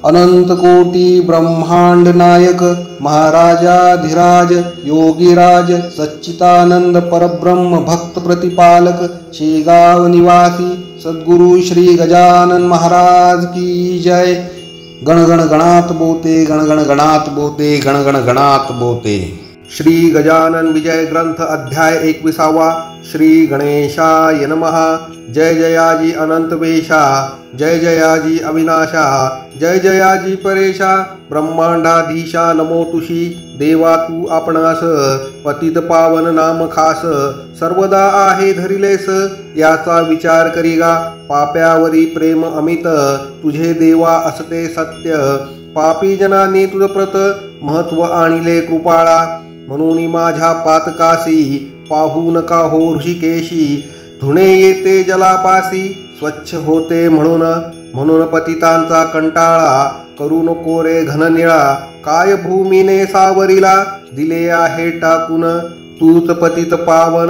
अनंत कोटी ब्रह्मांड नायक महाराजाधिराज योगीराज सच्चिदानंद परब्रह्म भक्त प्रतिपालक शेगाव निवासी सद्गुरु श्री गजानन महाराज की जय। गणगण गणात बोते गणगण गणात बोते गणगण गणात बोते। श्री गजानन विजय ग्रंथ अध्याय 21। श्री गणेशाय नमः। जय जयाजी अनंत वेशा, जय जयाजी अविनाशा, जय जयाजी परेशा, ब्रह्मांडाधीशा नमो तुशी। देवा तू आपणास पतित पावन नाम खास, सर्वदा आहे धरिलेस याचा विचार करीगा। पाप्यावरी प्रेम अमित, तुझे देवा असते सत्य। पापी जनांनी तुझ प्रत महत्व आणिले कृपाळा। म्हणून माझ्या पातकासी पाहू नका हो ऋषिकेशी। धुणे येते जलापासी स्वच्छ होते म्हणून पतितांचा कंटाळा। करू नको रे घननिळा, काय भूमीने सावरीला दिले आहे टाकून। तूच पतित पावन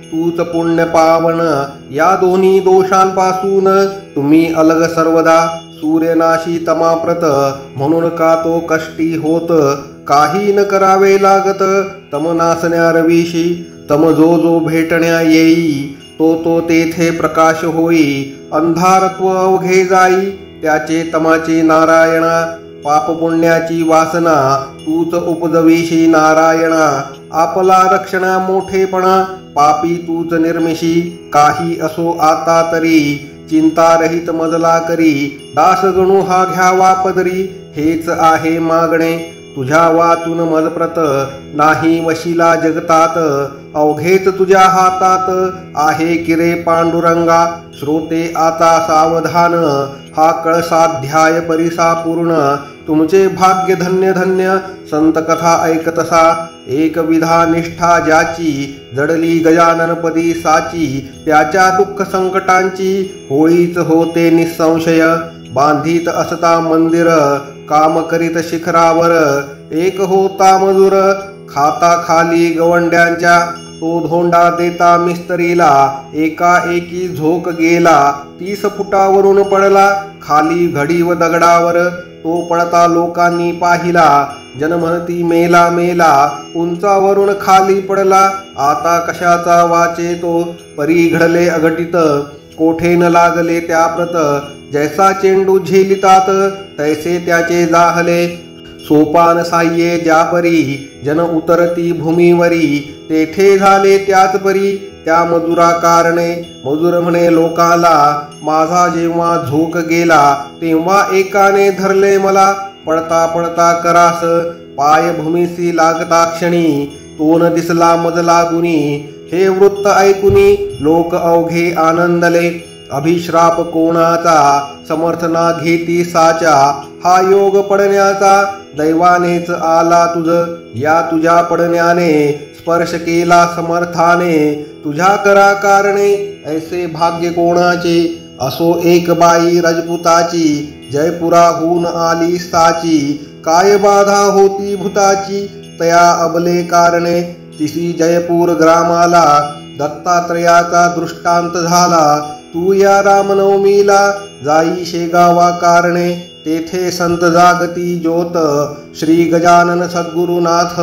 तूच पुण्य पावन, या दोन्ही दोषांपासून तुम्ही अलग सर्वदा। सूर्यनाशी तमाप्रत म्हणून का तो कष्टी होत। काही न करावे लागत तम नासण्या रवीशी। तम जो भेटण्या येई तो तेथे प्रकाश होई। अंधारत्व अवघे जाई त्याचे तमाचे नारायणा। पाप पुण्याची वासना तूच उपजविशी नारायणा। आपला रक्षणा मोठेपणा पापी तूच निर्मिशी। काही असो आता तरी चिंता रहित मजला करी। दास गणू हा घ्यावा पदरी हेच आहे मागणे। तुझ्या वाचून मजप्रत नाही वशिला जगतात। अवघेच तुझ्या हातात आहे किरे पांडुरंगा। श्रोते आता सावधान हा कळसाध्याय परिसा पूर्ण। तुमचे भाग्य धन्य धन्य संत कथा ऐकतसा। एक विधा निष्ठा ज्याची जडली गजाननपदी साची। त्याच्या दुःख संकटांची होळीच होते निसंशय। बांधित असता मंदिर काम करीत शिखरावर। एक होता मजूर खाता खाली गवंड्यांच्या। तो धोंडा देता मिस्त्रीला एकाएकी झोक गेला। 30 फुटावरून पडला खाली घडी व दगडावर। तो पडता लोकांनी पाहिला जन म्हणती मेला मेला। उंचावरून खाली पडला आता कशाचा वाचे तो। परी घडले अघटित कोठे न लागले त्याप्रत। जैसा चेंडू झेलितात तैसे त्याचे जाहले। सोपान साह्ये ज्यापरी जन उतरती भूमीवरी। तेथे झाले त्याच परी त्या मजुरा कारणे। मजूर म्हणे लोकाला माझा जेव्हा झोक गेला तेव्हा एकाने धरले मला। पडता पडता करास पाय भूमीसी लागता क्षणी। तो न दिसला मजला गुणी हे वृत्त ऐकुनी लोक अवघे आनंदले। अभिश्राप कोणाचा समर्थना घेती साचा। हा योग पडण्याचा दैवानेच आला तुझ। या तुझ्या पडण्याने स्पर्श केला समर्थाने। तुझ्या करा कारणे ऐसे भाग्य कोणाचे। असो एक बाई राजपुताची जयपुराहून आली साची। काय बाधा होती भूताची तया अबले कारणे। तिसी जयपूर ग्रामाला दत्तात्रयाचा दृष्टांत झाला। तू या रामनवमीला जाई शेगावा कारणे। तेथे संत जागती ज्योत श्री गजानन सद्गुरुनाथ।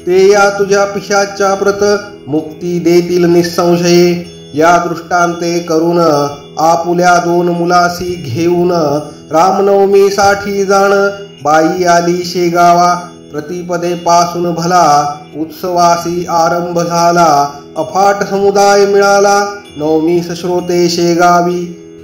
ते या तुझ्या पिशाच्या प्रत मुक्ती देतील निसंशये। या दृष्टांते करून आपुल्या 2 मुलासी घेऊन रामनवमीसाठी जाण बाई आली शेगावा। प्रतिपदे पासून भला उत्सवासी आरंभ झाला। अफाट समुदाय मिळाला नवमीस श्रोते शेगावी।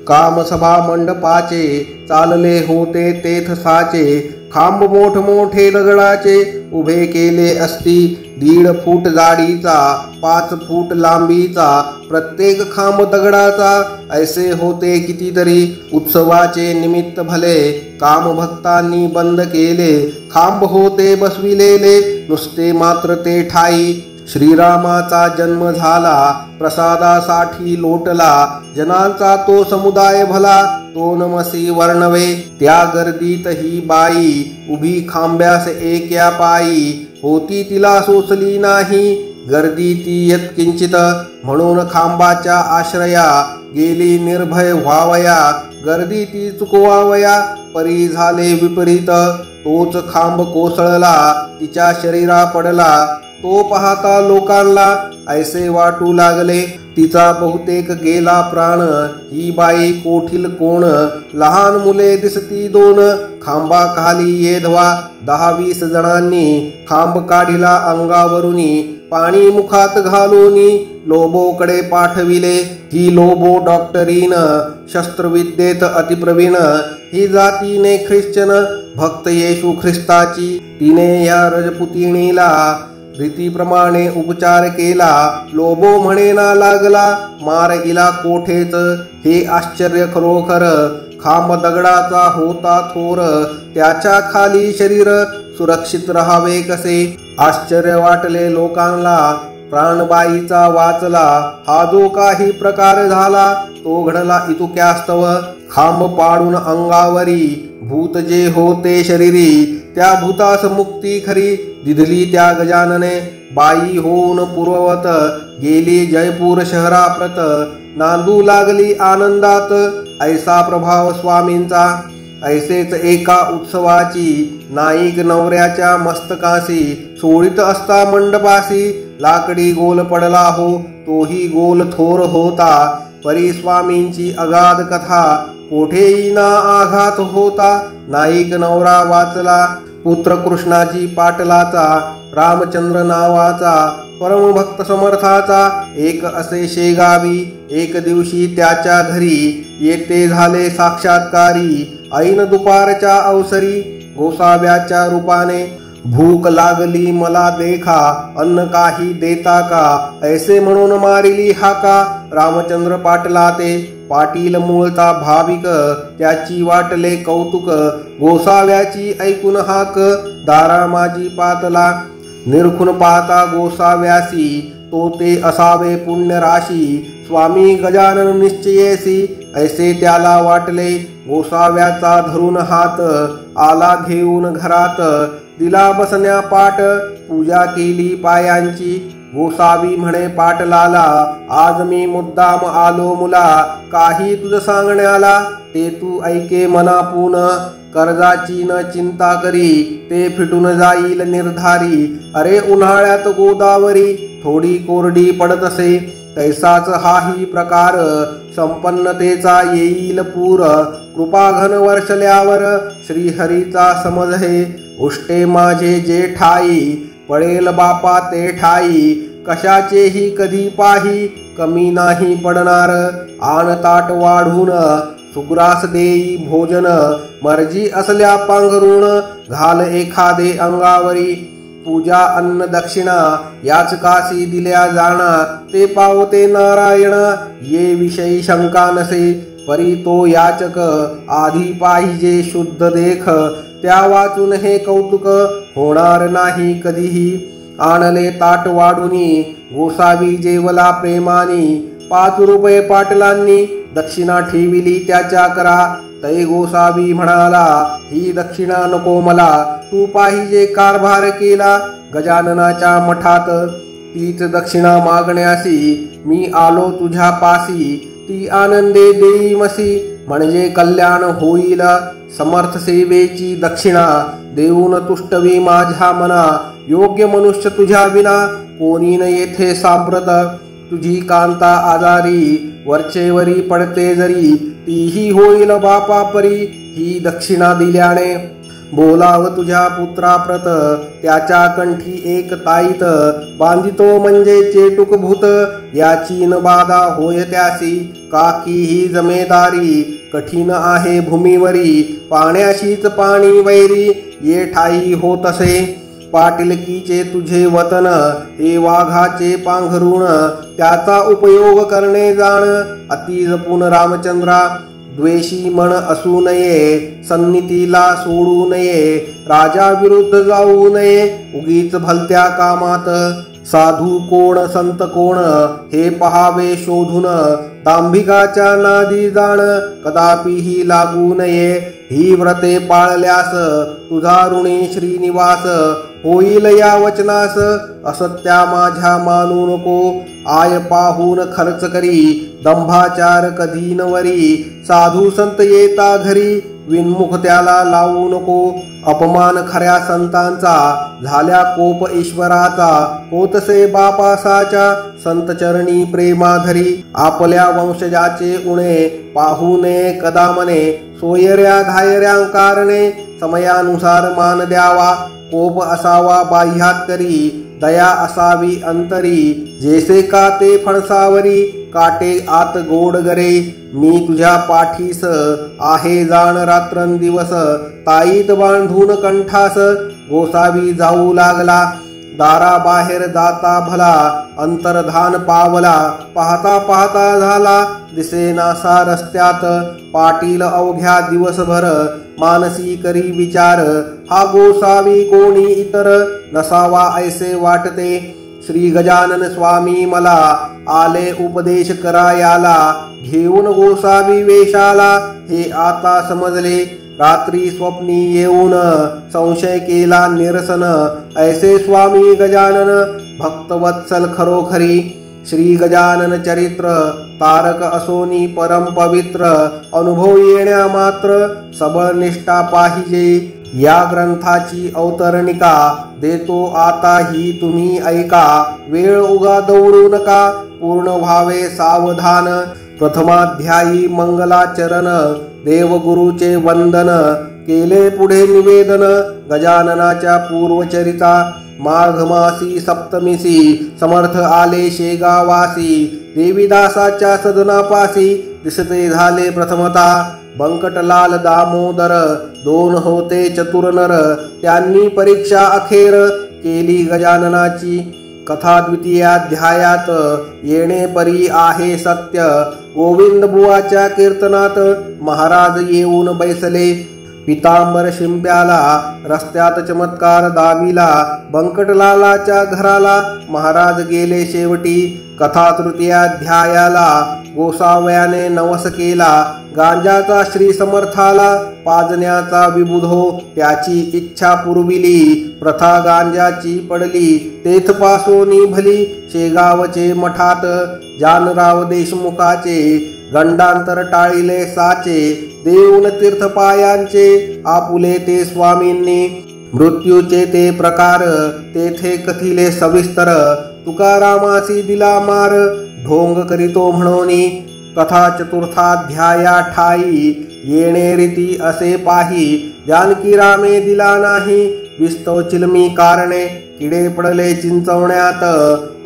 कामसभा मंडपाचे चालले होते तेथ साचे। खांब मोठ मोठे दगडाचे उभे केले असती। 1.5 फूट जाडीचा 5 फूट लांबीचा प्रत्येक खांब दगडाचा। ऐसे होते कितीतरी उत्सवाचे निमित्त भले। काम भक्तांनी बंद केले खांब होते बसविलेले। नुसते मात्र ते ठाई श्रीरामाचा जन्म झाला। प्रसादासाठी लोटला जनांचा तो समुदाय भला। तो नमसी वर्णवे त्या गर्दीत ही बाई उभी खांब्यास एक्या पायी। होती तिला सोसली नाही गर्दी ती यत्किंचित। म्हणून खांबाच्या आश्रया गेली निर्भय व्हावया, गर्दी ती चुकवावया, परी झाले विपरीत, तोच खांब कोसळला, तिच्या शरीरा पडला, तो पाहता लोकांना ऐसे वाटू लागले, तिचा बहुतेक गेला प्राण, ही बाई कोठील कोण, लहान मुले दिसती दोन, खांबा खाली येधवा, 10-20 जणांनी खांब काढिला अंगावरुनी, पाणी मुखात घालूनी लोबोकडे पाठविले, ही लोबो डॉक्टरीन, शस्त्रविद्येत अतिप्रवीण, ही जातीने ख्रिश्चन, भक्त येशू ख्रिस्ताची, तिने या रजपुतिणीला रीतीप्रमाणे उपचार केला, लोबो म्हणेना लागला, मार इला कोठेच, हे आश्चर्य खरोखर, खांब दगडाचा होता थोर, त्याच्या खाली शरीर, सुरक्षित राहावे कसे, आश्चर्य वाटले लोकांना, प्राणबाईचा वाचला, हा जो काही प्रकार झाला, तो घडला इतुक्यास्तव, खांब पाडून अंगावरी, भूत जे होते शरीरी, त्या भूतास मुक्ती खरी, दिधली त्या गजानने, बाई होऊन पूर्ववत, गेली जयपूर शहराप्रत, नांदू लागली आनंदात, ऐसा प्रभाव स्वामींचा, ऐसेच एका उत्सवाची, नाईक नवऱ्याच्या मस्तकासी, सोडित असता मंडपासी, लाकडी गोल पडला हो, तोही गोल थोर होता, परी स्वामींची अगाध कथा, कोठेही ना आघात होता, नाईक नवरा वाचला, पुत्र कृष्णाजी पाटलाचा, रामचंद्र नावाचा, परमभक्त समर्थाचा, एक असे शेगावी, एक दिवशी त्याच्या घरी, येते झाले साक्षात्कारी, ऐन दुपारच्या अवसरी, गोसाव्याच्या रूपाने, भूक लागली मला देखा, अन्न काही देता का, ऐसे म्हणून मारिली हाका, रामचंद्र पाटला ते, पाटील मूळता भाविक, त्याची वाटले कौतुक, गोसाव्याची ऐकून हाक, दारा माझी पातला, निरखून पाहता गोसाव्यासी, तो ते असावे पुण्य राशी, स्वामी गजानन निश्चयेसी, ऐसे त्याला वाटले, गोसाव्याचा धरून हात, आला घेऊन घरात, दिला बसण्या पाट, पूजा केली पायांची, गोसावी म्हणे पाटलाला, आज मी मुद्दाम आलो मुला, काही तुझ सांगण्याला, ते तू ऐके मनापून, कर्जाची न चिंता करी, ते फिटून जाईल निर्धारी, अरे उन्हाळ्यात गोदावरी, थोडी कोरडी पडत असे, तैसाच हाही प्रकार, संपन्नतेचा येईल पूर, कृपाघन वर्षल्यावर, श्रीहरीचा समज हे, उष्टे माझे जे ठाई, पडेल बापा ते ठाई, कशाचेही कधी पाही, कमी नाही पडणार, आण ताट वाढून, सुग्रास देई भोजन, मर्जी असल्या पांघरुण, घाल एखादे अंगावरी, पूजा अन्न दक्षिणा, याच कासी दिल्या जाणा, ते पावते नारायण, ये विषयी शंका नसे, परी तो याचक, आधी पाहिजे शुद्ध देख, त्या वाचून हे कौतुक, होणार नाही कधीही, आणले ताट वाढुनी, गोसावी जेवला प्रेमानी, 5 रुपये पाटलांनी, दक्षिणा ठेविली त्याच्या करा, तै गोसावी म्हणाला, ही दक्षिणा नको मला, तू पाहिजे कारभार केला, गजाननाच्या मठात, तीच दक्षिणा मागण्यासी, मी आलो तुझ्या पासी, ती आनंदे देई मसी, म्हणजे कल्याण होईल, समर्थ सेवेची दक्षिणा, देऊन तुष्टवी माझ्या मना, योग्य मनुष्य तुझ्या विना, कोणी न येथे सांप्रत, तुझी कांता आजारी, वरचेवरी पडते जरी, तीही होईल बापा परी, ही दक्षिणा दिल्याने, बोलाव तुझ्या पुत्राप्रत, त्याच्या कंठी एक ताईत, बांधितो म्हणजे चेटुक भूत, याची न बाधा होय त्यासी, काकी ही जमेदारी, कठीण आहे भूमीवरी, पाण्याशीच पाणी वैरी, ये ठाई होतसे, पाटीलकीचे तुझे वतन, हे वाघाचे पांघरुण, त्याचा उपयोग करणे जाण, अति जपून रामचंद्रा, द्वेषी मन असू नये, सन्नितीला सोडू नये, राजा विरुद्ध जाऊ नये, उगीच भलत्या कामात, साधू कोण संत कोण हे पहावे शोधून, दांभिकाच्या नादी जाण कदापिही लागू नये। ही व्रते पाळल्यास तुझा ऋणी श्रीनिवास, होईल या वचनास असत्या माझ्या मानू नको। आय पाहून खर्च करी दंभाचार कधी नवरी, साधू संत येता घरी विनमुख त्याला लावू नको। अपमान खऱ्या संतांचा झाल्या कोप ईश्वराचा, होतसे बापासाच्या संत चरणी प्रेमाधरी। आपल्या वंशजाचे उणे पाहू नये कदा मने, सोयऱ्या धायऱ्या कारणे समयानुसार मान द्यावा। कोप असावा बाह्यात करी दया असावी अंतरी, जैसे का ते फणसावरी काटे आत गोड गरे। मी तुझ्या पाठीस आहे जाण रात्रंदिवस, ताईत बांधून कंठास गोसावी जाऊ लागला। दाराबाहेर जाता भला अंतर्धान पावला, पाहता पाहता झाला दिसेनासा रस्त्यात। पाटील अवघ्या दिवसभर मानसी करी विचार, हा गोसावी कोणी इतर नसावा ऐसे वाटते। श्री गजानन स्वामी मला आले उपदेश करायाला, घेऊन गोसावी वेशाला हे आता समजले। रात्री स्वप्नी येऊन संशय केला निरसन, ऐसे स्वामी गजानन भक्तवत्सल खरोखरी। श्री गजानन चरित्र तारक असोनी परम पवित्र, अनुभव येण्या मात्र सबळ निष्ठा पाहिजे। या ग्रंथाची अवतरणिका देतो आता ही तुम्ही ऐका, वेळ उगा दौडू नका पूर्ण व्हावे सावधान। प्रथमाध्यायी मंगलाचरण देवगुरुचे वंदन, केले पुढे निवेदन गजाननाच्या पूर्वचरिता। माघ मासी सप्तमीसी समर्थ आले शेगावासी, देवीदासाच्या सदनापासी दिसते झाले प्रथमता। बंकटलाल दामोदर दोन होते चतुर नर, त्यांनी परीक्षा अखेर केली गजाननाची। कथा द्वितीयाध्यायात येणे परी आहे सत्य, गोविंद बुवाच्या कीर्तनात महाराज येऊन बैसले। पितांबर शिंप्याला रस्त्यात चमत्कार दाविला, बंकटलालाच्या घराला महाराज गेले शेवटी। कथा तृतीयाध्यायाला गोसाव्याने नवस केला, गांजाचा श्री समर्थाला पाजण्याचा विबुधो त्याची इच्छा पुरविली। प्रथा गांजाची पडली तेथपासोनी भली, शेगावचे मठात जानराव देशमुखाचे गंडांतर टाळिले साचे। देऊन तीर्थपायांचे आपुले ते स्वामींनी, मृत्यूचे ते प्रकार तेथे कथिले सविस्तर। तुकारामासी दिला मार ढोंग करीतो म्हणोनी, कथा चतुर्थाध्याया ठाई येणे रीती असे पाही। जानकी रामे दिला नाही विस्तव चिलमी कारणे, किडे पडले चिंचवण्यात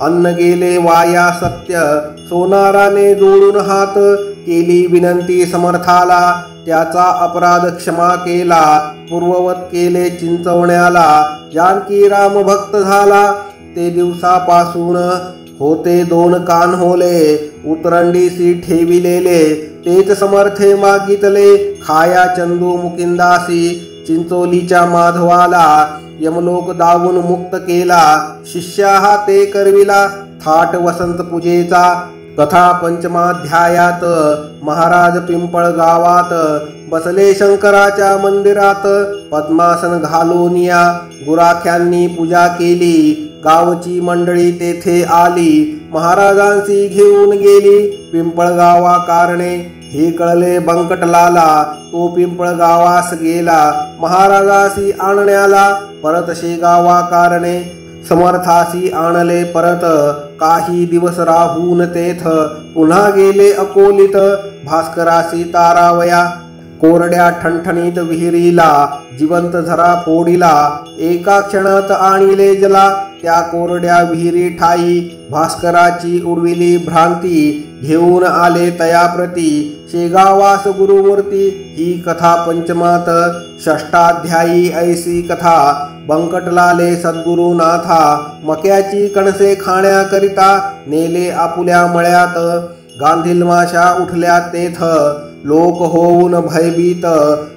अन्न गेले वाया सत्य। सोनाराने जोडून हात केली विनंती समर्थाला, त्याचा अपराध क्षमा केला पूर्ववत केले चिंचवण्याला। जानकी राम भक्त झाला ते दिवसापासून, होते दोन कान्होले उतरंडीसी ठेविलेले। तेच समर्थे मागितले खाया चंदू मुकिंदासी, चिंचोलीच्या माधवाला यमलोक दावून मुक्त केला। शिष्या हा ते करविला थाट वसंत पूजेचा। कथा पंचमाध्यायात महाराज पिंपळ गावात बसले शंकराच्या मंदिरात, पद्मासन घालून या गुराख्यांनी पूजा केली। गावची मंडळी तेथे आली महाराजांशी घेऊन गेली पिंपळगावा कारणे। हे कळले बंकटलाला तो पिंपळगावास गेला, महाराजासी आणण्याला परत शेगावा कारणे। समर्थासी आणले परत काही दिवस राहून तेथ, पुन्हा गेले अकोलीत भास्करासी तारावया। कोरड्या ठणठणीत विहिरीला जिवंत झरा फोडिला, एका क्षणात आणिले जला त्या कोरड्या विहिरी ठाई। भास्कराची उडविली भ्रांती घेऊन आले तयाप्रती, शेगावास गुरुमूर्ती ही कथा पंचमात। षष्ठाध्यायी ऐसी कथा बंकटलाले सद्गुरुनाथा, मक्याची कणसे खाण्याकरिता नेले आपुल्या मळ्यात। गांधील माशा उठल्या तेथ लोक होऊन भयभीत,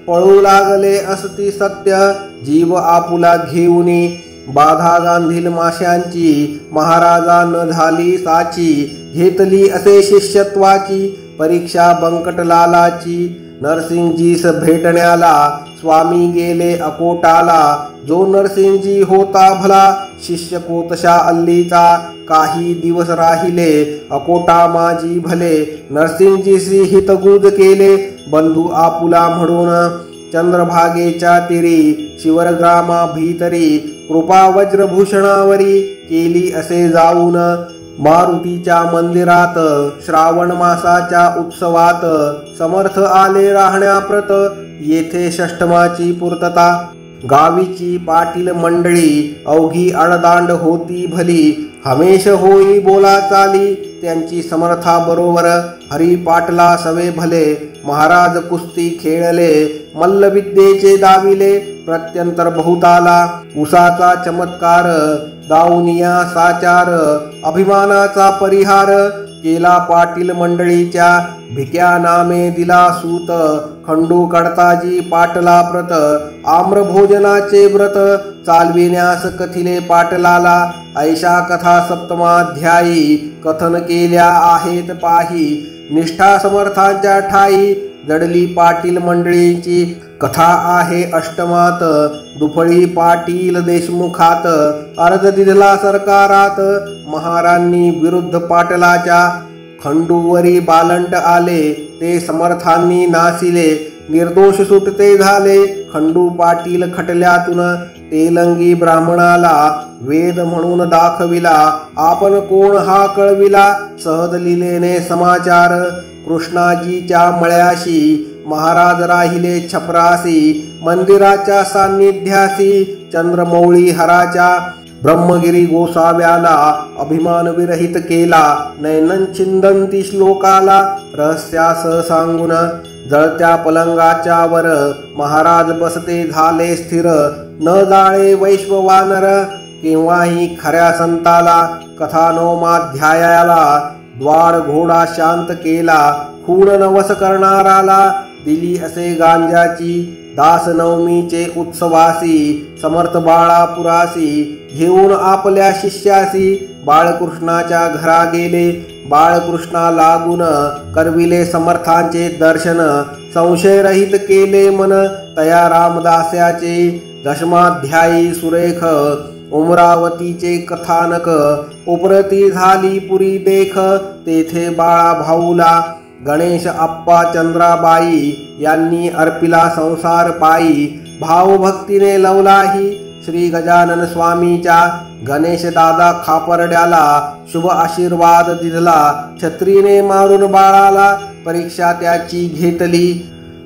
पळू लागले असती सत्य जीव आपुला घेऊनी। बाधा गांधील माश्यांची महाराजा न झाली साची घेतली असे शिष्यत्वाची परीक्षा बंकटलालाची नरसिंगजीस भेटण्याला स्वामी गेले अकोटाला जो नरसिंगजी होता भला शिष्य कोतशा अल्लीचा काही दिवस राहिले अकोटा माझी भले नरसिंगजीसी हितगुज केले बंधू आपुला म्हणून चंद्रभागेच्या तीरी शिवरग्रामा भीतरी कृपा वज्रभूषणावरी केली असे जाऊन मारुतीच्या मंदिरात श्रावण मासाच्या उत्सवात समर्थ आले राहण्याप्रत येथे षष्टमाची पूर्तता गावीची पाटील मंडळी अवघी अडदांड होती भली हमेश होई बोला चाली त्यांची समर्था बरोबर हरी पाटला सवे भले महाराज कुस्ती खेळले मल्लविद्येचे दाविले प्रत्यंतर बहुताला उसाचा चमत्कार दाऊनिया साचार अभिमानाचा परिहार केला पाटील मंडळीच्या भिक्या नामे दिला सूत खंडू कडताजी पाटला प्रत आम्र भोजनाचे व्रत चालविण्यास कथिले पाटलाला ऐशा कथा सप्तमाध्यायी कथन केल्या आहेत पाही निष्ठा समर्थांच्या ठाई जडली पाटील मंडळीची कथा आहे अष्टमात दुफळी पाटील देशमुखात अर्ज दिधला सरकारात महारांनी विरुद्ध पाटलाच्या खंडूवरी बालंट आले ते समर्थांनी नासिले निर्दोष सुटते झाले खंडू पाटील खटल्यातून तेलंगी ब्राह्मणाला वेद म्हणून दाखविला आपण कोण हा कळविला सहज लिलेने समाचार कृष्णाजीच्या मळ्याशी महाराज राहिले छपरासी मंदिराच्या सान्निध्यासी चंद्रमौळी हराच्या ब्रह्मगिरी गोसाव्याला अभिमान विरहित केला नैनन छिंदंती श्लोकाला रहस्यास सांगून जळत्या पलंगाच्या वर महाराज बसते झाले स्थिर न जाळे वैश्ववानर केव्हाही खऱ्या संताला कथानोमाध्यायाला द्वार घोडा शांत केला खूण नवस करणाराला दिली असे गांजाची दास नवमीचे उत्सवासी समर्थ बाळापुरासी घेऊन आपल्या शिष्यासी बाळकृष्णाच्या घरा गेले बाळकृष्णा लागून करविले समर्थांचे दर्शन संशयरहित केले मन तया रामदास्याचे दशमाध्यायी सुरेख उमरावतीचे कथानक उपरती झाली पुरी देख तेथे बाळा भाऊला गणेश अप्पा चंद्राबाई यांनी अर्पिला संसार पायी भावभक्तीने लवलाही श्री गजानन स्वामीच्या गणेश दादा खापर्ड्याला शुभ आशीर्वाद दिला छत्रीने मारून बाळाला परीक्षा त्याची घेतली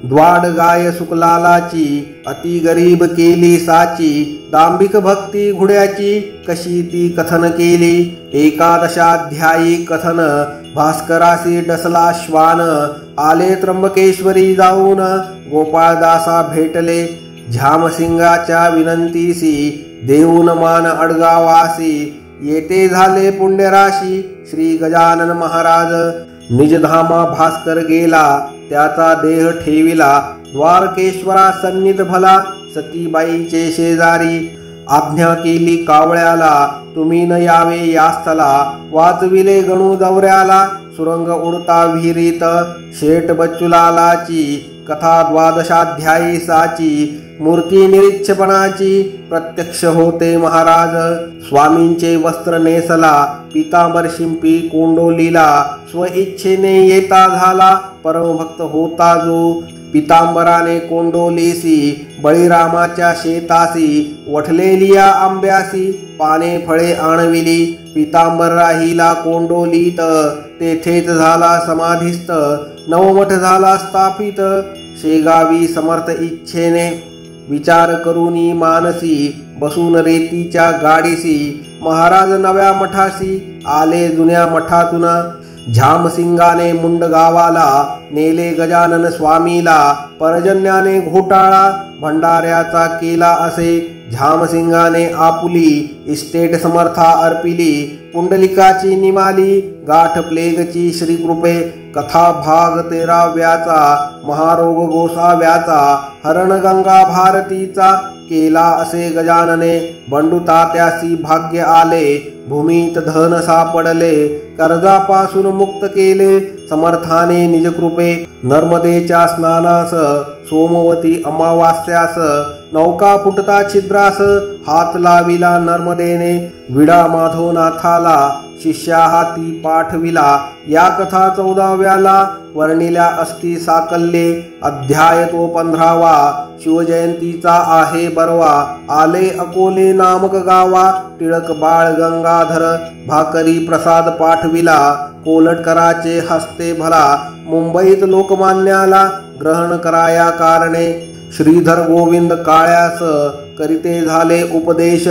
द्वाड गाय सुकलालाची अति गरीब केली साची दांभिक भक्ती घुड्याची कशी ती कथन केली एकादशाध्यायी कथन भास्करासी डसला श्वान आले त्र्यंबकेश्वरी जाऊन गोपाळदासा भेटले झामसिंगाच्या विनंतीसी देऊन मान अडगावासी येते झाले पुण्यराशी श्री गजानन महाराज निजधामा भास्कर गेला त्याचा देह ठेविला द्वारकेश्वरा सन्निध भला सतीबाईचे शेजारी आज्ञा केली कावळ्याला तुम्ही न यावे यास्थला वाचविले गणू दौऱ्याला सुरंग उडता विहिरीत शेठ बच्चूलालाची कथा द्वादशाध्यायी साची मूर्ती निरीच्छपणाची प्रत्यक्ष होते महाराज स्वामींचे वस्त्र नेसला पितांबर शिंपी कोंडोलीला स्वइच्छेने येता झाला परमभक्त होता जो पितांबराने कोंडोलीसी बळीरामाच्या शेतासी वठलेलिया आंब्यासी पाने फळे आणविली पितांबर राहिला कोंडोलीत तेथेच झाला समाधिस्थ नवमठ झाला स्थापित शेगावी समर्थ इच्छेने विचार करूनी मानसी बसून रेतीच्या गाडीसी महाराज नव्या मठासी आले जुन्या मठातून झामसिंगाने मुंड गावाला नेले गजानन स्वामीला परजन्याने घोटाळा भंडाऱ्याचा केला असे झामसिंगाने आपुली इस्टेट समर्था अर्पिली पुंडलिकाची निमाली गाठ प्लेगची श्रीकृपे कथा भाग 13व्याचा महारोग गोसाव्याचा हरण गंगा भारतीचा केला असे गजानने, बंडू तात्यासी भाग्य आले, भूमीत धन सापडले, कर्जापासून मुक्त केले समर्थाने निज कृपे, नर्मदेच्या स्नानास सोमवती अमावास्यास, नौका फुटता छिद्रास हात लाविला नर्मदेने, विडा माधवनाथाला शिष्या हाती पाठविला, या कथा 14व्याला वर्णिल्या असती साकल्ये, अध्याय तो 15वा, शिवजयंतीचा आहे बरवा, आले अकोले नामक गावा, टिळक बाळ गंगाधर, भाकरी प्रसाद पाठविला, कोलटकराचे हस्ते भला, मुंबईत लोकमान्याला ग्रहण कराया कारणे, श्रीधर गोविंद काळ्यास करीते झाले उपदेश,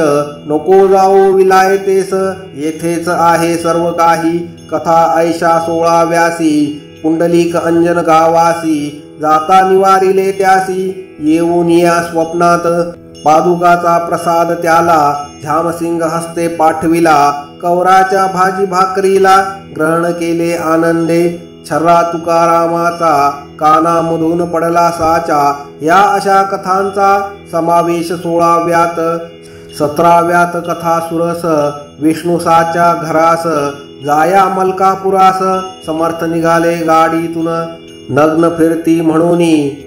नको जाओ विलायतेस येथेच आहे सर्व काही, कथा ऐशा 16व्यासी, पुंडलिक अंजन गावासी, जाता निवारिले त्यासी, येऊन या स्वप्नात, पादुकाचा प्रसाद त्याला, झामसिंग हस्ते पाठविला, कवराच्या भाजी भाकरीला ग्रहण केले आनंदे, छर्रा तुकारामाचा कानामधून पडला साचा, या अशा कथांचा समावेश 16व्यात, 17व्यात कथा सुरस, विष्णुसाच्या घरास, जाया मलकापुरास, समर्थ निघाले गाडीतून, नग्न फिरती म्हणून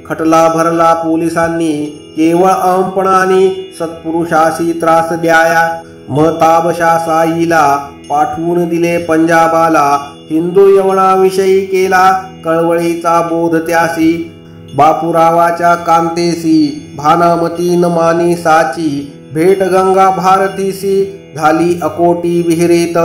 खटला भरला पोलिसांनी, केवळ अहमपणाने सत्पुरुषासी त्रास द्याया, महताबशा साईला पाठवून दिले पंजाबाला, हिंदू यवनाविषयी केला कळवळीचा बोध त्यासी, बापूरावाच्या कांतेसी भानामती न मानी साची, भेट गंगा भारतीसी झाली अकोटी विहिरीत,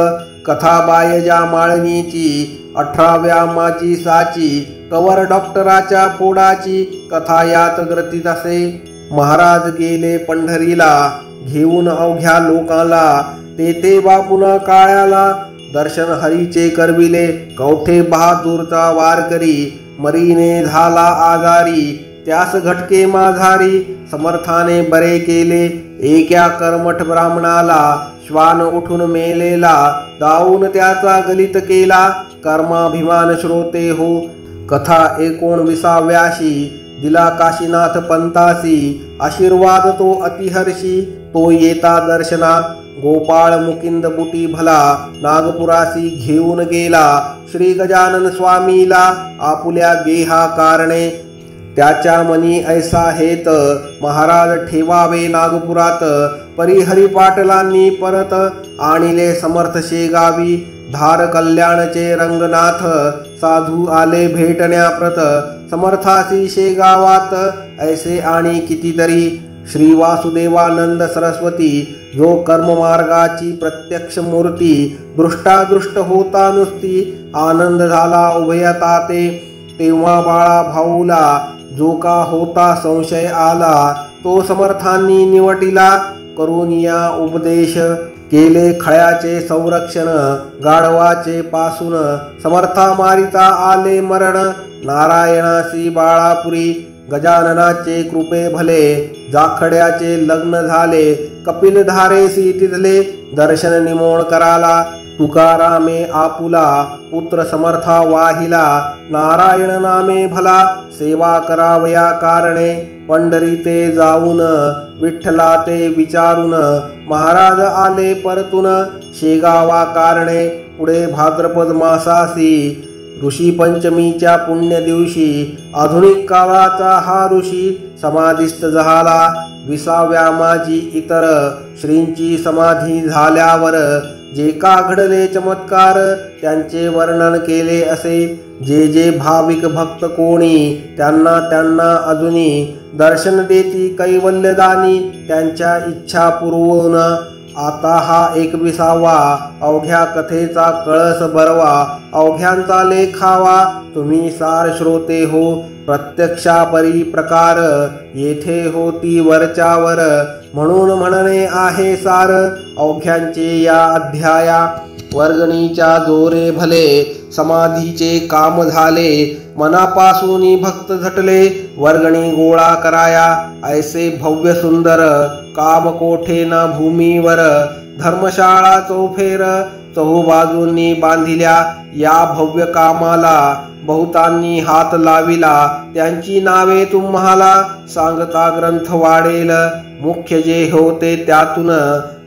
कथा बायजा माळणीची 18व्या माची साची, कवर डॉक्टराच्या पोडाची कथा यात ग्रथित असे, महाराज गेले पंढरीला घेऊन अवघ्या लोकाला, तेथे बापुना काळ्याला दर्शन हरीचे करविले, कवठे बहादूरचा वारकरी मरीने झाला आजारी, त्यास घटके माझारी समर्थाने बरे केले, एका कर्मठ ब्राह्मणाला श्वान उठून मेलेला, जाऊन त्याचा गलित केला कर्माभिमान श्रोते हो, कथा 19व्याशी, दिला काशीनाथ पंतासी आशीर्वाद तो अतिहर्षी, तो येता दर्शना गोपाळ मुकिंद बुटी भला, नागपुरासी घेऊन गेला श्री गजानन स्वामीला, आपुल्या गेहा कारणे, त्याच्या मनी ऐसा हेत महाराज ठेवावे नागपुरात, परिहरी पाटलांनी परत आणिले समर्थ शेगावी, धार कल्याणचे रंगनाथ साधू आले भेटण्या प्रत, समर्थासी शेगावात ऐसे आणि कितीतरी, श्री वासुदेवानंद सरस्वती जो कर्ममार्गाची प्रत्यक्ष मूर्ती, दृष्टादृष्ट होता नुसती, आनंद झाला उभयता ते, तेव्हा बाळा भाऊला जो का होता संशय आला, तो समर्थांनी निवटिला करून या उपदेश, केले खळ्याचे संरक्षण गाढवाचे पासून, समर्था मारिता आले मरण, नारायणासी बाळापुरी गजाननाचे कृपे भले, जाखड्याचे लग्न झाले कपिल धारेसी तिथले, दर्शन निमोण कराला तुकारामे आपुला, पुत्र समर्था वाहिला नारायण नामे भला, सेवा करावया कारणे, पंढरी ते जाऊन विठ्ठला ते विचारून, महाराज आले परतून शेगावा कारणे, पुढे भाद्रपद मासासी ऋषी पंचमीच्या पुण्य दिवशी, आधुनिक काळाचा हा ऋषी समाधिस्थ झाला, 20व्या माजी इतर श्रींची समाधी झाल्यावर, जे का घडले चमत्कार त्यांचे वर्णन केले असे, जे जे भाविक भक्त कोणी त्यांना त्यांना अजूनी, दर्शन देती कैवल्यदानी त्यांच्या इच्छा पुरवून, आता हा 21वा अवघ्या कथेचा कळस बरवा, अवघ्यांचा लेखावा तुम्ही सार श्रोते हो, प्रत्यक्षा परी प्रकार येथे होती वरच्यावर, म्हणून म्हणणे आहे सार अवघ्यांचे या अध्याया, वर्गणीच्या जोरे भले समाधीचे काम झाले, मनापासून भक्त झटले वर्गणी गोळा कराया, ऐसे भव्य सुंदर काम कोठे ना भूमीवर, धर्मशाळा चौफेर चहूबाजूंनी बांधिल्या या भव्य कामाला. बहुतांनी हात लाविला, त्यांची नावे तुम्हाला सांगता ग्रंथ वाढेल. मुख्य जे होते त्यातून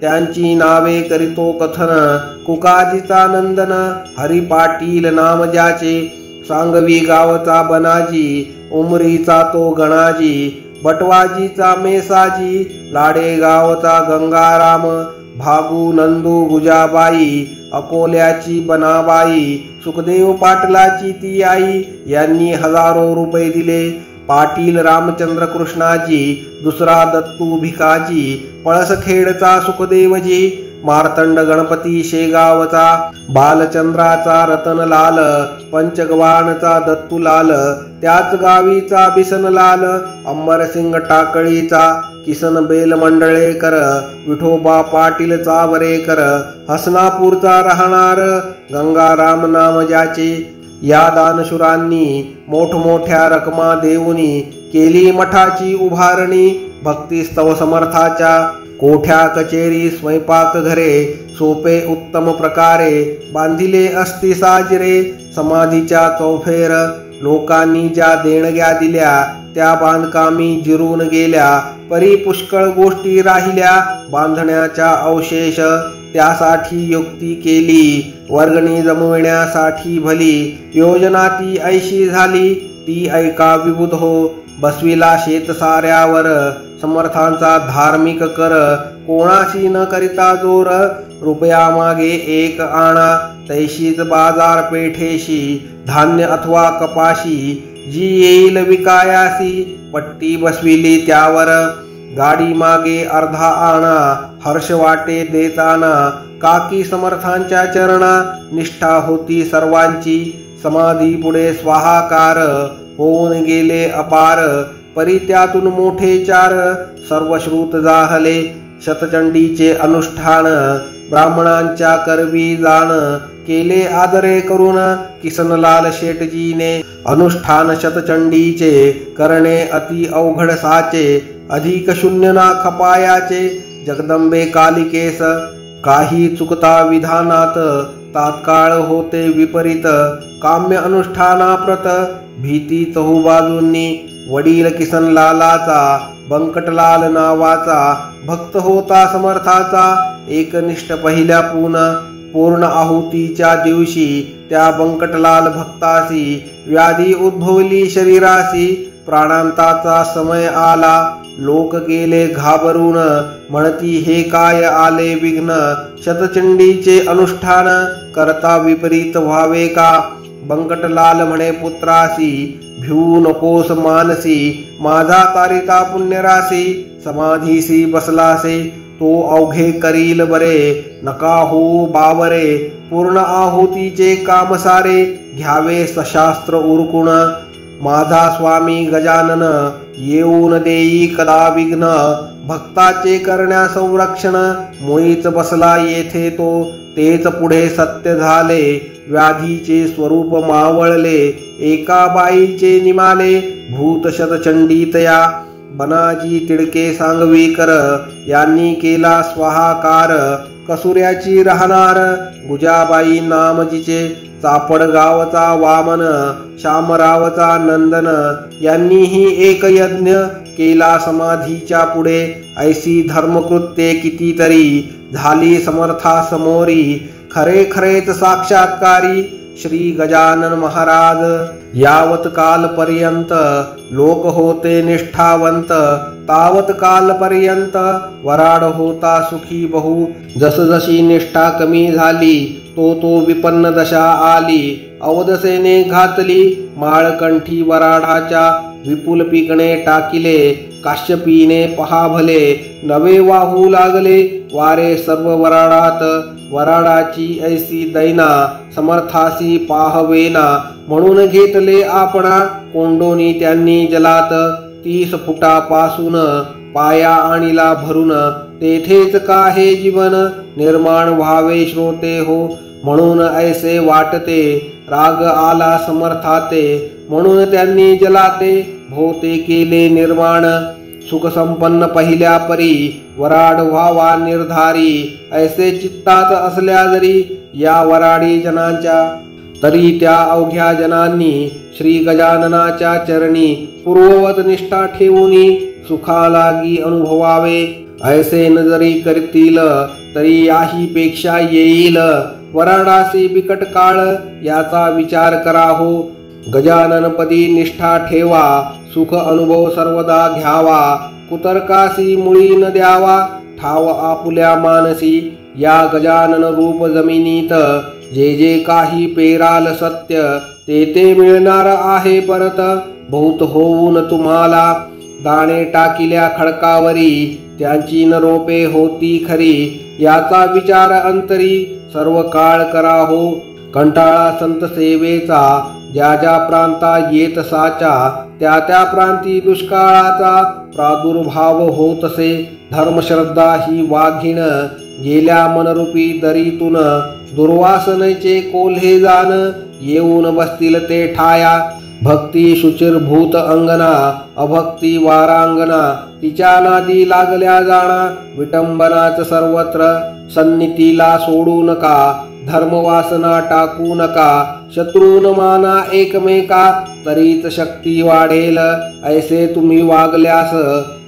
त्यांची नावे करीतो कथन. कुकाजीचा नंदन, हरी पाटील नाम ज्याचे, सांगवी गावचा बनाजी, उमरीचा तो गणाजी, बटवाजीचा मेसाजी, लाडे गावचा गंगाराम, भागू नंदू गुजाबाई, अकोल्याची बनाबाई, सुखदेव पाटलाची ती आई, यांनी हजारो रुपये दिले. पाटील रामचंद्र कृष्णाजी, दुसरा दत्तू भिकाजी, पळसखेडचा सुखदेवजी, मार्तंड गणपती शेगावचा, बालचंद्राचा रतनलाल, पंचगवाणचा दत्तूलाल, त्याच गावीचा बिसनलाल, अंबरसिंग टाकळीचा किसन बेल मंडळेकर, विठोबा पाटील चावरेकर, हसनापूरचा राहणार गंगाराम नाम ज्याचे. या दानशूरांनी मोठमोठ्या रकमा देऊनी केली मठाची उभारणी. भक्तिस्तव समर्थाच्या कोठ्या कचेरी स्वयंपाक घरे, सोपे उत्तम प्रकारे बांधिले असती साजरे. समाधीच्या चौफेर लोकांनी ज्या देणग्या दिल्या, त्या बांधकामी जिरून गेल्या. परी पुष्कळ गोष्टी राहिल्या बांधण्याच्या अवशेष. त्यासाठी युक्ती केली, वर्गणी जमविण्यासाठी भली. योजना ती ऐशी झाली, ती ऐका विबुध हो. बसविला शेत साऱ्यावर, समर्थांचा धार्मिक कर. कोणाशी न करिता जोर, रुपया मागे एक आणा. तैशीच बाजार पेठेशी, धान्य अथवा कपाशी, जी येईल विकायासी. पट्टी बसविली त्यावर, गाडी मागे अर्धा आणा. हर्ष वाटे देताना, काकी समर्थांच्या चरणा. निष्ठा होती सर्वांची, समाधी पुढे स्वाहाकार. होऊन गेले अपार, परी त्यातून मोठे चार. सर्व श्रुत जाहले, शतचंडीचे अनुष्ठान. ब्राह्मणांच्या करवी जाण, केले आदरे करून. किसनलाल शेटजीने अनुष्ठान शतचंडीचे, करणे अति अवघड साचे. अधिक शून्य ना खपायाचे, जगदंबे कालिकेस. काही चुकता विधानात, तात्काळ होते विपरीत. काम्य अनुष्ठानाप्रत, भीती चहूबाजूंनी. वडील किसनलालाचा, बंकटलाल नावाचा, भक्त होता समर्थाचा. एकनिष्ठ पहिल्या पूर्ण आहुतीच्या दिवशी, त्या बंकटलाल भक्तासी व्याधी उद्भवली शरीरासी. प्राणांताचा समय आला, लोक गेले घाबरून. म्हणती हे काय आले विघ्न, शतचंडीचे अनुष्ठान करता विपरीत व्हावे का. बंकटलाल म्हणे पुत्रासी, भिवू नकोस मानसी. माझा तारिता पुण्यरासी, समाधीसी बसलासे. तो अवघे करील बरे, नका हो बावरे. पूर्ण आहुतीचे काम सारे, घ्यावे सशास्त्र उरकून. माझा स्वामी गजानन, येऊन देई कदा विघ्न. भक्ताचे करण्या संरक्षण, मुळीच बसला येथे तो. तेच पुढे सत्य झाले, व्याधीचे स्वरूप मावळले. एका बाईचे निमाले, भूत शतचंडीतया. बनाजी तिडके सांगवीकर, यांनी केला स्वाहाकार. कसुऱ्याची राहणार, गुजाबाई नाम जिचे. चापड गावचा वामन, शामरावचा नंदन. यांनीही एक यज्ञ केला समाधीच्या पुढे. ऐसी धर्मकृत्ये कितीतरी झाली समर्था समोरी. खरे खरेच साक्षात्कारी, श्री गजानन महाराज. यावत काल पर्यंत लोक होते निष्ठावंत. तावत काल पर्यंत वराड होता सुखी बहु. जसजशी निष्ठा कमी झाली, तो विपन्न दशा आली. अवधसेने घातली माळकंठी वराडाच्या. विपुल पिकणे टाकिले, काश्यपीने पहा भले. नवे वाहू लागले वारे सर्व वराडात. वराडाची ऐसी दैना, समर्थासी पाहवेना. म्हणून घेतले आपणा, कोंडोनी त्यांनी जलात. 30 फुटापासून पाया आणीला भरून. तेथेच का हे जीवन निर्माण व्हावे श्रोते हो. म्हणून ऐसे वाटते, राग आला समर्थाते. म्हणून त्यांनी जलाते, भोवते केले निर्माण. सुख संपन्न पहिल्या परी वराड व्हावा निर्धारी ऐसे चित्तात असल्या जरी या वराडी जनांच्या तरी त्या अवघ्या जनांनी श्री गजाननाच्या चरणी पूर्ववत निष्ठा ठेवूनी सुखालागी अनुभवावे ऐसे न जरी करतील तरी याही पेक्षा येईल वराडासी बिकट काळ याचा विचार करा हो गजाननपदी निष्ठा ठेवा सुख अनुभव सर्वदा घ्यावा कुतर्कासी मुळी न द्यावा ठाव आपुल्या मानसी या गजानन रूप जमिनीत जे जे काही पेराल सत्य ते ते मिळणार आहे परत बहुत होऊन तुम्हाला दाणे टाकिल्या खडकावरी त्यांची न रोपे होती खरी याचा विचार अंतरी सर्व काळ करा हो कंटाळा संत सेवेचा ज्या ज्या प्रांता येत साचा त्या त्या प्रांती दुष्काळाचा प्रादुर्भाव होतसे धर्मश्रद्धा ही वाघीण गेल्या मनरूपी दरीतून दुर्वासनेचे कोल्हे जाण येऊन बसतील ते ठाया भक्ती शुचिरभूत अंगना अभक्ती वारांगना तिच्या नादी लागल्या जाणा विटंबनाच सर्वत्र सन्नितीला सोडू नका धर्मवासना टाकू नका शत्रून माना एकमेका तरीच शक्ती वाढेल ऐसे तुम्ही वागल्यास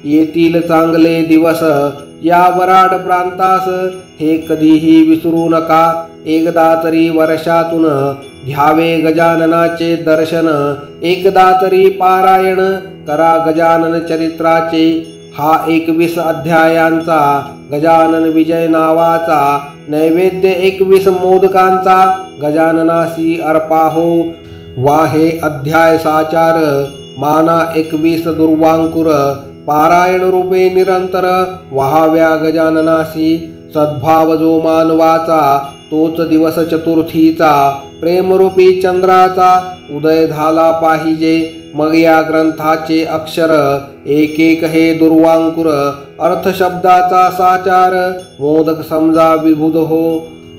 येतील चांगले दिवस या वराड प्रांतास हे कधीही विसरू नका एकदा तरी वर्षातून घ्यावे गजाननाचे दर्शन एकदा तरी पारायण करा गजानन चरित्राचे हा 21 अध्यायांचा गजानन विजय नावाचा नैवेद्य 21 मोदकांचा गजाननासी अर्पाहो वा हे अध्याय साचार माना 21 दुर्वांकुर पारायण रूपे निरंतर वहाव्या गजाननासी सद्भाव जो मानवाचा तोच दिवस चतुर्थीचा प्रेमरूपी चंद्राचा उदय झाला पाहिजे मग या ग्रंथाचे अक्षर एक एक हे दुर्वांकुर अर्थ शब्दाचा साचार मोदक समजा विभुद हो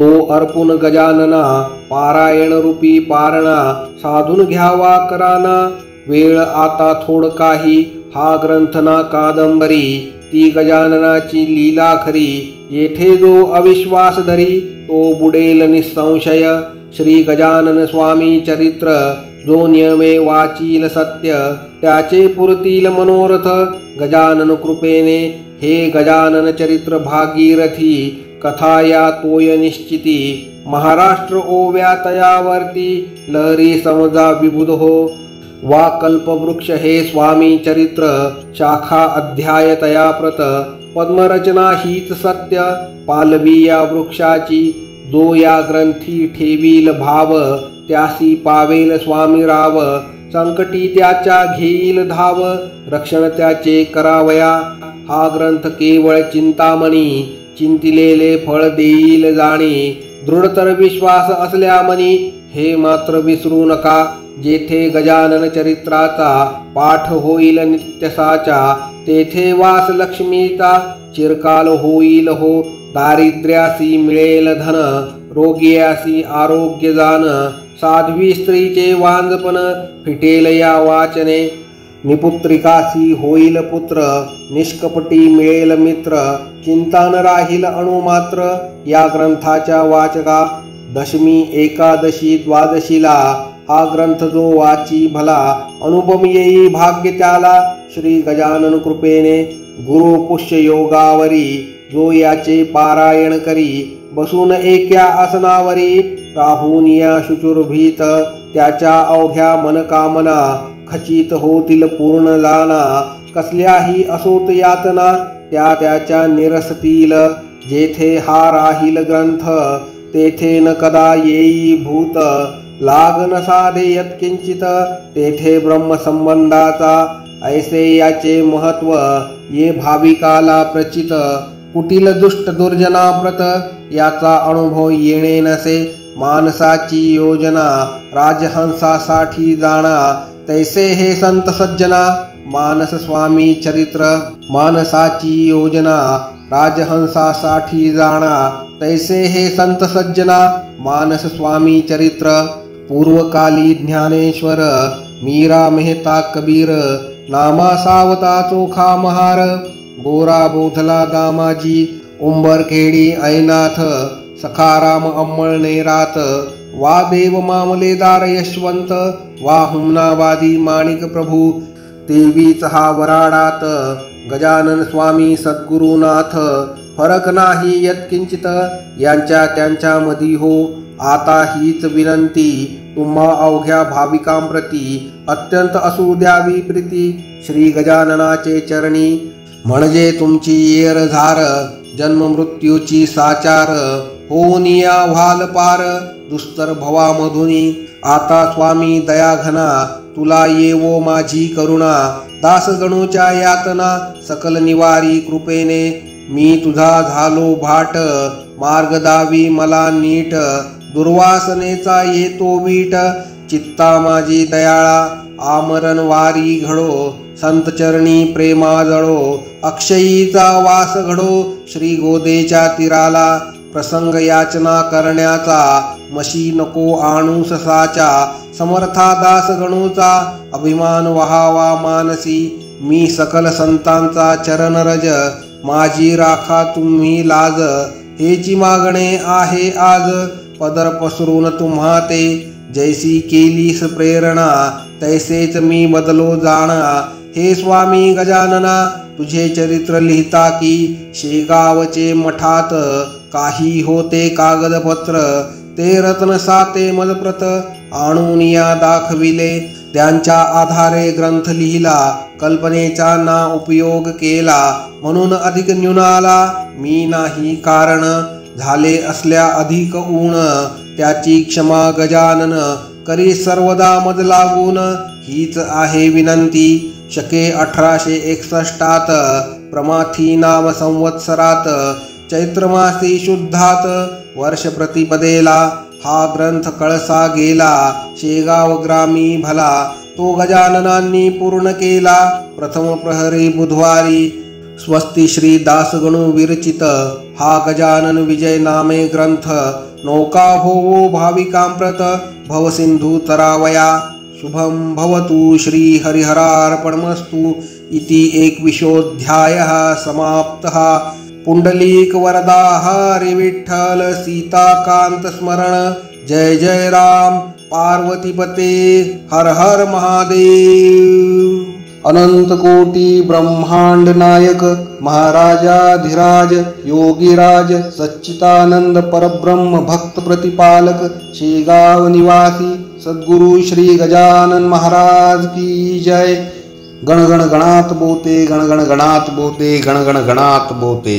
तो अर्पुन गजानना पारायण रूपी पारणा साधून घ्यावा कराना वेळ आता थोड काही हा ग्रंथ ना कादंबरी ती गजाननाची लीला खरी येथे जो अविश्वास धरी तो बुडेल निसंशय श्री गजानन स्वामी चरित्र जो नियमे वाचील सत्य त्याचे पुरतील मनोरथ गजानन कृपेने हे गजानन चरित्र भागीरथी कथा या तोय निश्चिती महाराष्ट्र ओव्या तयावरती लहरी समजा विबुध हो वा कल्पवृक्ष हे स्वामी चरित्र शाखा अध्याय तयाप्रत पद्मरचना हीच सत्य पालवी या वृक्षाची जो या ग्रंथी ठेवील भाव त्यासी पावेल स्वामी राव संकटी त्याच्या घेईल धाव रक्षण त्याचे करावया हा ग्रंथ केवळ चिंतामणी चिंतिलेले फळ देईल जाणी दृढतर विश्वास असल्या मनी हे मात्र विसरू नका जेथे गजानन चरित्राचा पाठ होईल नित्यसाचा तेथे वास लक्ष्मीचा चिरकाल होईल हो दारिद्र्यासी मिळेल धन रोगियासी आरोग्य जान साध्वी स्त्रीचे वांजपण फिटेल या वाचने निपुत्रिकासी होईल पुत्र निष्कपटी मिळेल मित्र चिंता न राहील अणुमात्र या ग्रंथाच्या वाचका दशमी एकादशी द्वादशीला हा ग्रंथ जो वाची भला अनुपम येई भाग्य त्याला श्री गजानन कृपेने गुरु पुष्य योगावरी जो याचे पारायण करी बसून एक्या आसनावरी राहून या शुचुर्भीत त्याच्या अवघ्या मनकामना खचित होतील पूर्ण लाना कसल्याही असोत यातना त्या त्याच्या निरसतील जेथे हा राहील ग्रंथ तेथे न कदा येई भूत लाग न साधे यत्किंचित तेथे ब्रह्मसंबंधाचा ऐसे याचे महत्व ये भाविकाला प्रचित कुटील दुष्ट दुर्जनाप्रत याचा अनुभव येणे नसे मानसाची योजना राजहंसासाठी जाणा तैसे हे संत सज्जना मानस स्वामी चरित्र मानसाची योजना राजहंसासाठी जाणा तैसे हे संत सज्जना मानस स्वामी चरित्र पूर्वकाली ज्ञानेश्वर मीरा मेहता कबीर नामा सावता चोखा महार, गोरा बोधला दामाजी, उंबरखेडी ऐनाथ, सखाराम अंमळणे रात, वा देव मामलेदार यशवंत, वा हुमनावादी माणिक प्रभू, तेवीच हा वराडात, गजानन स्वामी सद्गुरुनाथ, फरक नाही यत्किंचित, यांच्या त्यांच्या मधी हो, आता हीच विनंती, तुम्हा अवघ्या भाविकांप्रती, अत्यंत असू द्यावी प्रीती, श्री गजाननाचे चरणी, म्हणजे तुमची येर झार, जन्म मृत्यूची साचार, होनिया व्हाल पार, दुस्तर भवामधुनी, आता स्वामी दयाघना, तुला येवो माझी करुणा, दासगणूच्या यातना, सकल निवारी कृपेने, मी तुझा झालो भाट, मार्ग दावी मला नीट, दुर्वासनेचा येतो वीट, चित्ता माझी दयाळा, आमरण वारी घडो, संत चरणी प्रेमाजळो, अक्षयीचा वास घडो, श्री गोदेच्या तीराला, प्रसंग याचना करण्याचा, मशी नको आणू ससाच्या, समर्था दास गणूचा, अभिमान वहावा मानसी, मी सकल संतांचा चरण रज, माझी राखा तुम्ही लाज, हेची मागणे आहे आज, पदर पसरून तुम्हा ते, जैसी केलीस प्रेरणा, तैसेच मी बदलो जाणा, हे स्वामी गजानना, तुझे चरित्र लिहिता की, शेगावचे मठात, काही होते कागदपत्र, ते रत्न साते मजप्रत, आणून या दाखविले, त्यांच्या आधारे ग्रंथ लिहिला, कल्पनेचा ना उपयोग केला, म्हणून अधिक न्यूनाला, मी नाही कारण, झाले असल्या अधिक ऊण, त्याची क्षमा गजानन, करी सर्वदा मज लागून, हीच आहे विनंती, शके 1861 प्रमाथी नाम संवत्सरात, चैत्रमासी शुद्धात, वर्ष प्रतिपदेला, हा ग्रंथ कळसा गेला, शेगाव ग्रामी भला, तो गजाननांनी पूर्ण केला, प्रथम प्रहरी बुधवारी, स्वस्ती श्री दासगणू विरचित, हा गजानन विजय नामे ग्रंथ, नौका होवो भाविकांप्रत, भवसिंधू तरावया, शुभम भवतु श्री हरिहरार्पणमस्तु इति 21ोऽध्यायः समाप्तः। पुंडलीक वरदा हरि विठ्ठल सीताकांत स्मरण, जय जय राम पार्वतीपते, हर हर महादेव। अनंत कोटी ब्रह्मांड नायक महाराजाधिराज योगीराज सच्चिदानंद परब्रह्म भक्त प्रतिपालक शेगाव निवासी सद्गुरु श्री गजानन महाराज की जय। गण गण गणात बोते, गण गण गणात बोते, गण गण गणात बोते।